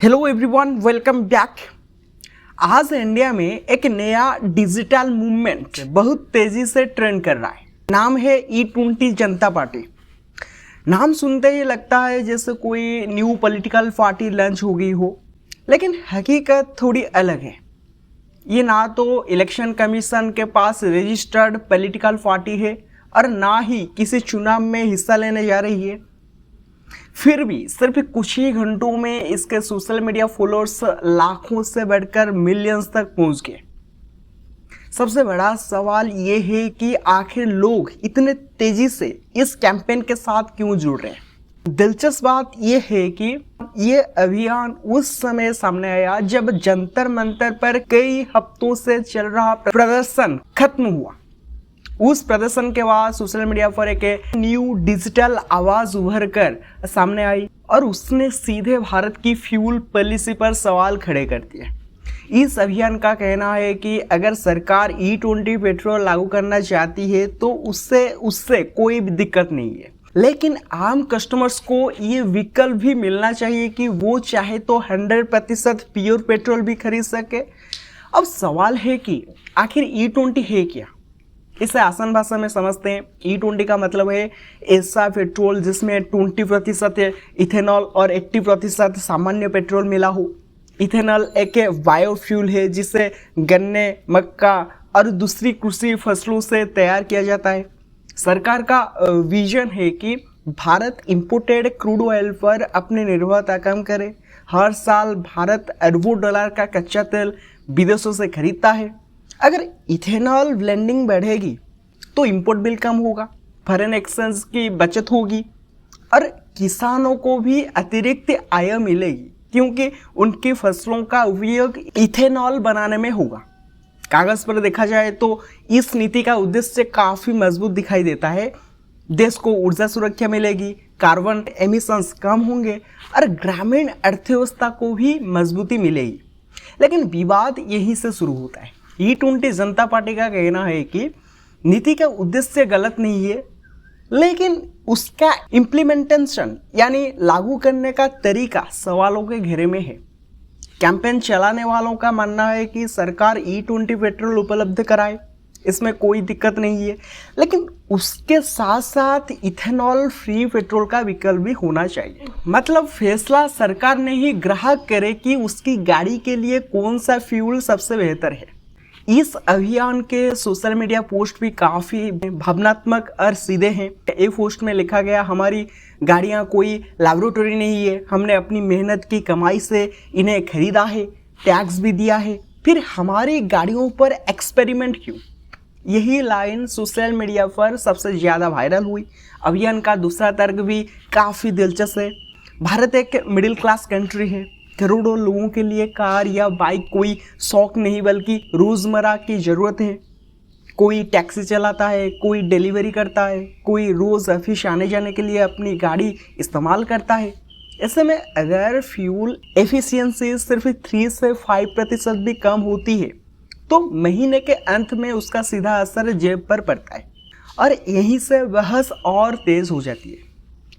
Hello everyone, welcome back. आज India में एक नया डिजिटल मूवमेंट बहुत तेजी से ट्रेंड कर रहा है। नाम है E20 जनता पार्टी। नाम सुनते ही लगता है जैसे कोई न्यू पॉलिटिकल पार्टी लॉन्च हो गई हो, लेकिन हकीकत थोड़ी अलग है। ये ना तो इलेक्शन कमीशन के पास रजिस्टर्ड पॉलिटिकल पार्टी है और ना ही किसी चुनाव में हिस्सा लेने जा रही है। फिर भी सिर्फ कुछ ही घंटों में इसके सोशल मीडिया फॉलोअर्स लाखों से बढ़कर मिलियंस तक पहुंच गए। सबसे बड़ा सवाल ये है कि आखिर लोग इतने तेजी से इस कैंपेन के साथ क्यों जुड़ रहे हैं। दिलचस्प बात यह है कि ये अभियान उस समय सामने आया जब जंतर मंतर पर कई हफ्तों से चल रहा प्रदर्शन खत्म हुआ। उस प्रदर्शन के बाद सोशल मीडिया पर एक न्यू डिजिटल आवाज उभर कर सामने आई और उसने सीधे भारत की फ्यूल पॉलिसी पर सवाल खड़े कर दिए। इस अभियान का कहना है कि अगर सरकार E20 पेट्रोल लागू करना चाहती है तो उससे कोई भी दिक्कत नहीं है, लेकिन आम कस्टमर्स को ये विकल्प भी मिलना चाहिए कि वो चाहे तो 100% प्योर पेट्रोल भी खरीद सके। अब सवाल है कि आखिर E20 है क्या। इसे आसान भाषा में समझते हैं। E20 का मतलब है ऐसा पेट्रोल जिसमें 20% इथेनॉल और 80% सामान्य पेट्रोल मिला हो। इथेनॉल एक बायोफ्यूल है जिसे गन्ने, मक्का और दूसरी कृषि फसलों से तैयार किया जाता है। सरकार का विजन है कि भारत इंपोर्टेड क्रूड ऑयल पर अपनी निर्भरता कम करे। हर साल भारत अरबों डॉलर का कच्चा तेल विदेशों से खरीदता है। अगर इथेनॉल ब्लेंडिंग बढ़ेगी तो इंपोर्ट बिल कम होगा, फॉरेन एक्सचेंज की बचत होगी और किसानों को भी अतिरिक्त आय मिलेगी क्योंकि उनकी फसलों का उपयोग इथेनॉल बनाने में होगा। कागज पर देखा जाए तो इस नीति का उद्देश्य काफ़ी मजबूत दिखाई देता है। देश को ऊर्जा सुरक्षा मिलेगी, कार्बन एमिशंस कम होंगे और ग्रामीण अर्थव्यवस्था को भी मजबूती मिलेगी। लेकिन विवाद यहीं से शुरू होता है। E20 जनता पार्टी का कहना है कि नीति का उद्देश्य गलत नहीं है, लेकिन उसका इम्प्लीमेंटेशन यानी लागू करने का तरीका सवालों के घेरे में है। कैंपेन चलाने वालों का मानना है कि सरकार E20 पेट्रोल उपलब्ध कराए, इसमें कोई दिक्कत नहीं है, लेकिन उसके साथ साथ इथेनॉल फ्री पेट्रोल का विकल्प भी होना चाहिए। मतलब फैसला सरकार ने ही ग्राहक करे कि उसकी गाड़ी के लिए कौन सा फ्यूल सबसे बेहतर है। इस अभियान के सोशल मीडिया पोस्ट भी काफ़ी भावनात्मक और सीधे हैं। एक पोस्ट में लिखा गया, हमारी गाड़ियाँ कोई लैबोरेटरी नहीं है, हमने अपनी मेहनत की कमाई से इन्हें खरीदा है, टैक्स भी दिया है, फिर हमारी गाड़ियों पर एक्सपेरिमेंट क्यों। यही लाइन सोशल मीडिया पर सबसे ज़्यादा वायरल हुई। अभियान का दूसरा तर्क भी काफ़ी दिलचस्प है। भारत एक मिडिल क्लास कंट्री है। करोड़ों लोगों के लिए कार या बाइक कोई शौक नहीं बल्कि रोज़मर्रा की ज़रूरत है। कोई टैक्सी चलाता है, कोई डिलीवरी करता है, कोई रोज़ ऑफिस आने जाने के लिए अपनी गाड़ी इस्तेमाल करता है। ऐसे में अगर फ्यूल एफिशिएंसी सिर्फ 3 से 5% भी कम होती है तो महीने के अंत में उसका सीधा असर जेब पर पड़ता है और यहीं से बहस और तेज़ हो जाती है।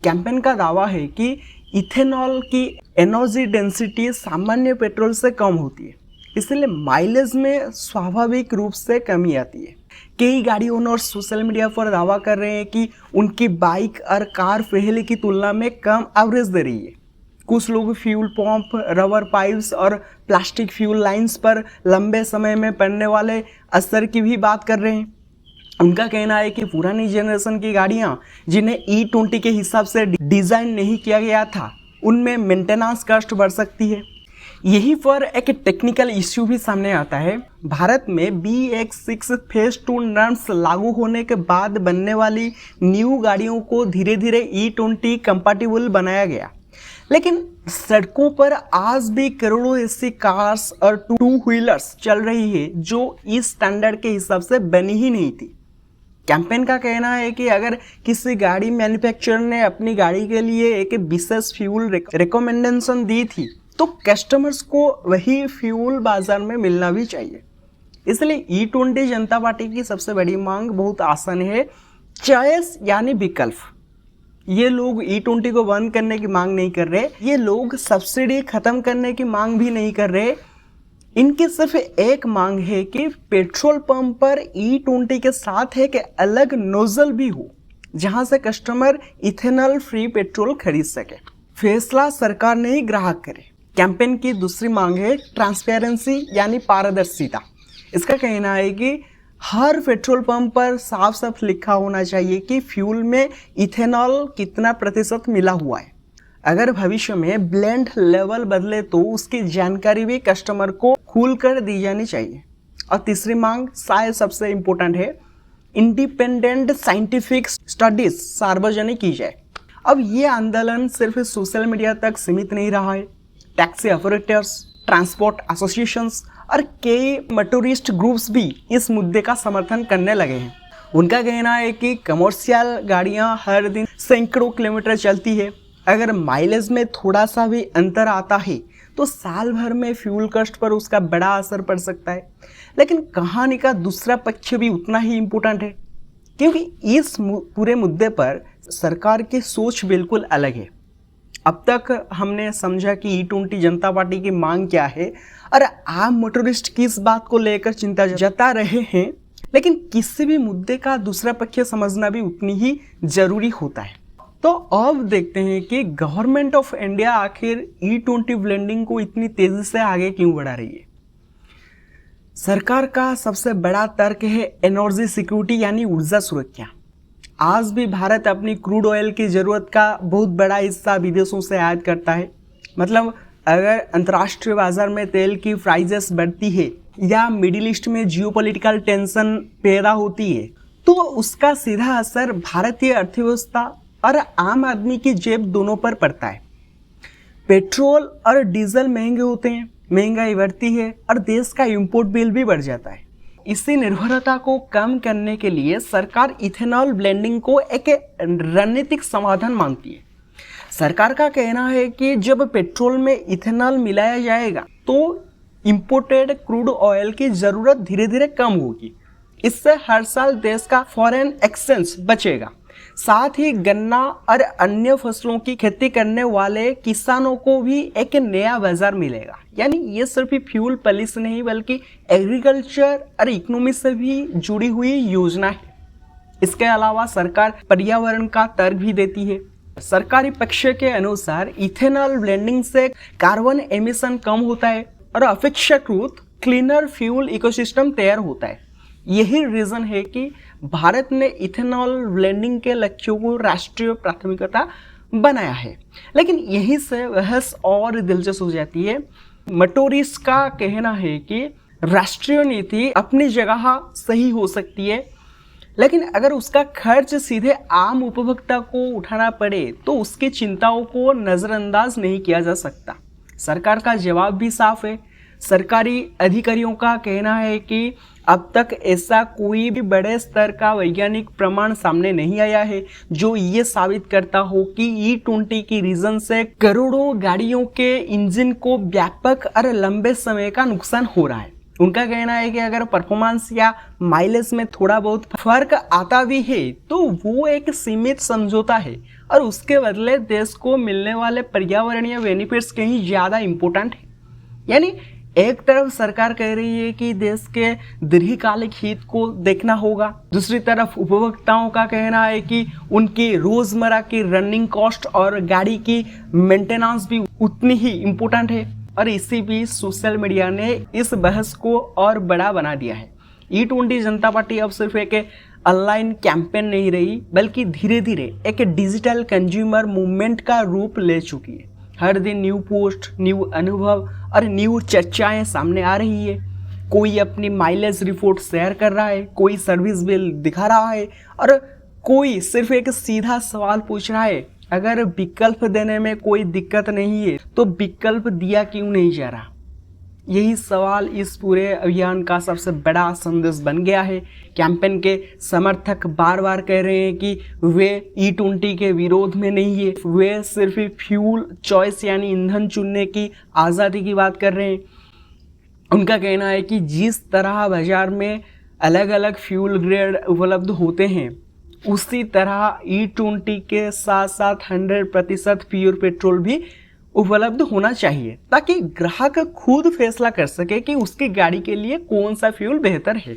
कैंपेन का दावा है कि इथेनॉल की एनर्जी डेंसिटी सामान्य पेट्रोल से कम होती है, इसलिए माइलेज में स्वाभाविक रूप से कमी आती है। कई गाड़ी ओनर सोशल मीडिया पर दावा कर रहे हैं कि उनकी बाइक और कार पहले की तुलना में कम एवरेज दे रही है। कुछ लोग फ्यूल पंप, रबर पाइप्स और प्लास्टिक फ्यूल लाइंस पर लंबे समय में पड़ने वाले असर की भी बात कर रहे हैं। उनका कहना है कि पुरानी जनरेशन की गाड़ियाँ जिन्हें E20 के हिसाब से डिज़ाइन नहीं किया गया था, उनमें मेंटेनेंस कॉस्ट बढ़ सकती है। यहीं पर एक टेक्निकल इश्यू भी सामने आता है। भारत में BS6 फेज 2 नॉर्म्स लागू होने के बाद बनने वाली न्यू गाड़ियों को धीरे धीरे E20 कंपैटिबल बनाया गया, लेकिन सड़कों पर आज भी करोड़ों ऐसी कार्स और 2 व्हीलर्स चल रही है जो इस स्टैंडर्ड के हिसाब से बनी ही नहीं थी। कैंपेन का कहना है कि अगर किसी गाड़ी मैन्युफैक्चरर ने अपनी गाड़ी के लिए एक विशेष फ्यूल रिकमेंडेशन दी थी तो कस्टमर्स को वही फ्यूल बाजार में मिलना भी चाहिए। इसलिए E20 जनता पार्टी की सबसे बड़ी मांग बहुत आसान है, चॉइस यानी विकल्प। ये लोग E20 को बंद करने की मांग नहीं कर रहे, ये लोग सब्सिडी खत्म करने की मांग भी नहीं कर रहे। इनकी सिर्फ एक मांग है कि पेट्रोल पंप पर E20 के साथ एक अलग नोजल भी हो जहां से कस्टमर इथेनॉल फ्री पेट्रोल खरीद सके। फैसला सरकार ने ही ग्राहक करे। कैंपेन की दूसरी मांग है ट्रांसपेरेंसी यानी पारदर्शिता। इसका कहना है कि हर पेट्रोल पंप पर साफ साफ लिखा होना चाहिए कि फ्यूल में इथेनॉल कितना प्रतिशत मिला हुआ है। अगर भविष्य में ब्लेंड लेवल बदले तो उसकी जानकारी भी कस्टमर को खुलकर दी जानी चाहिए। और तीसरी मांग शायद सबसे इम्पोर्टेंट है, इंडिपेंडेंट साइंटिफिक स्टडीज सार्वजनिक की जाए। अब ये आंदोलन सिर्फ सोशल मीडिया तक सीमित नहीं रहा है। टैक्सी ऑपरेटर्स, ट्रांसपोर्ट एसोसिएशंस और कई मोटरिस्ट ग्रुप्स भी इस मुद्दे का समर्थन करने लगे हैं। उनका कहना है कि कमर्शियल गाड़ियां हर दिन सैकड़ों किलोमीटर चलती है। अगर माइलेज में थोड़ा सा भी अंतर आता है तो साल भर में फ्यूल कॉस्ट पर उसका बड़ा असर पड़ सकता है। लेकिन कहानी का दूसरा पक्ष भी उतना ही इम्पोर्टेंट है, क्योंकि इस पूरे मुद्दे पर सरकार की सोच बिल्कुल अलग है। अब तक हमने समझा कि E20 जनता पार्टी की मांग क्या है और आम मोटरिस्ट किस बात को लेकर चिंता जता रहे हैं, लेकिन किसी भी मुद्दे का दूसरा पक्ष समझना भी उतनी ही जरूरी होता है। तो अब देखते हैं कि गवर्नमेंट ऑफ इंडिया आखिर E20 ब्लेंडिंग को इतनी तेजी से आगे क्यों बढ़ा रही है। सरकार का सबसे बड़ा तर्क है एनर्जी सिक्योरिटी यानी ऊर्जा सुरक्षा। आज भी भारत अपनी क्रूड ऑयल की ज़रूरत का बहुत बड़ा हिस्सा विदेशों से आयात करता है। मतलब अगर अंतर्राष्ट्रीय बाजार में तेल की प्राइसेस बढ़ती है या मिडिल ईस्ट में जियोपॉलिटिकल टेंशन पैदा होती है तो उसका सीधा असर भारतीय अर्थव्यवस्था और आम आदमी की जेब दोनों पर पड़ता है। पेट्रोल और डीजल महंगे होते हैं, महंगाई बढ़ती है और देश का इंपोर्ट बिल भी बढ़ जाता है। इसी निर्भरता को कम करने के लिए सरकार इथेनॉल ब्लेंडिंग को एक रणनीतिक समाधान मानती है। सरकार का कहना है कि जब पेट्रोल में इथेनॉल मिलाया जाएगा तो इंपोर्टेड क्रूड ऑयल की ज़रूरत धीरे धीरे कम होगी। इससे हर साल देश का फॉरेन एक्सचेंज बचेगा। साथ ही गन्ना और अन्य फसलों की खेती करने वाले किसानों को भी एक नया बाजार मिलेगा। यानी ये सिर्फ फ्यूल पॉलिसी नहीं बल्कि एग्रीकल्चर और इकोनॉमी से भी जुड़ी हुई योजना है। इसके अलावा सरकार पर्यावरण का तर्क भी देती है। सरकारी पक्ष के अनुसार इथेनॉल ब्लेंडिंग से कार्बन एमिशन कम होता है और अपेक्षाकृत क्लीनर फ्यूल इकोसिस्टम तैयार होता है। यही रीज़न है कि भारत ने इथेनॉल ब्लेंडिंग के लक्ष्यों को राष्ट्रीय प्राथमिकता बनाया है। लेकिन यहीं से बहस और दिलचस्प हो जाती है। मोटरिस्ट का कहना है कि राष्ट्रीय नीति अपनी जगह सही हो सकती है, लेकिन अगर उसका खर्च सीधे आम उपभोक्ता को उठाना पड़े तो उसकी चिंताओं को नज़रअंदाज नहीं किया जा सकता। सरकार का जवाब भी साफ है। सरकारी अधिकारियों का कहना है कि अब तक ऐसा कोई भी बड़े स्तर का वैज्ञानिक प्रमाण सामने नहीं आया है जो ये साबित करता हो कि E20 की रीजन से करोड़ों गाड़ियों के इंजन को व्यापक और लंबे समय का नुकसान हो रहा है। उनका कहना है कि अगर परफॉर्मेंस या माइलेज में थोड़ा बहुत फर्क आता भी है तो वो एक सीमित समझौता है और उसके बदले देश को मिलने वाले पर्यावरणीय बेनिफिट्स कहीं ज़्यादा इम्पोर्टेंट है। यानी एक तरफ सरकार कह रही है कि देश के दीर्घकालिक हित को देखना होगा, दूसरी तरफ उपभोक्ताओं का कहना है कि उनकी रोज़मर्रा की रनिंग कॉस्ट और गाड़ी की मेंटेनेंस भी उतनी ही इम्पोर्टेंट है। और इसी बीच सोशल मीडिया ने इस बहस को और बड़ा बना दिया है। E20 जनता पार्टी अब सिर्फ एक ऑनलाइन कैंपेन नहीं रही बल्कि धीरे धीरे एक डिजिटल कंज्यूमर मूवमेंट का रूप ले चुकी है। हर दिन न्यू पोस्ट, न्यू अनुभव और न्यू चर्चाएं सामने आ रही है। कोई अपनी माइलेज रिपोर्ट शेयर कर रहा है, कोई सर्विस बिल दिखा रहा है और कोई सिर्फ एक सीधा सवाल पूछ रहा है, अगर विकल्प देने में कोई दिक्कत नहीं है तो विकल्प दिया क्यों नहीं जा रहा। यही सवाल इस पूरे अभियान का सबसे बड़ा संदेश बन गया है। कैंपेन के समर्थक बार बार कह रहे हैं कि वे E20 के विरोध में नहीं है, वे सिर्फ फ्यूल चॉइस यानी ईंधन चुनने की आज़ादी की बात कर रहे हैं। उनका कहना है कि जिस तरह बाजार में अलग अलग फ्यूल ग्रेड उपलब्ध होते हैं उसी तरह E20 के साथ साथ 100% प्योर पेट्रोल भी उपलब्ध होना चाहिए ताकि ग्राहक खुद फैसला कर सके कि उसकी गाड़ी के लिए कौन सा फ्यूल बेहतर है।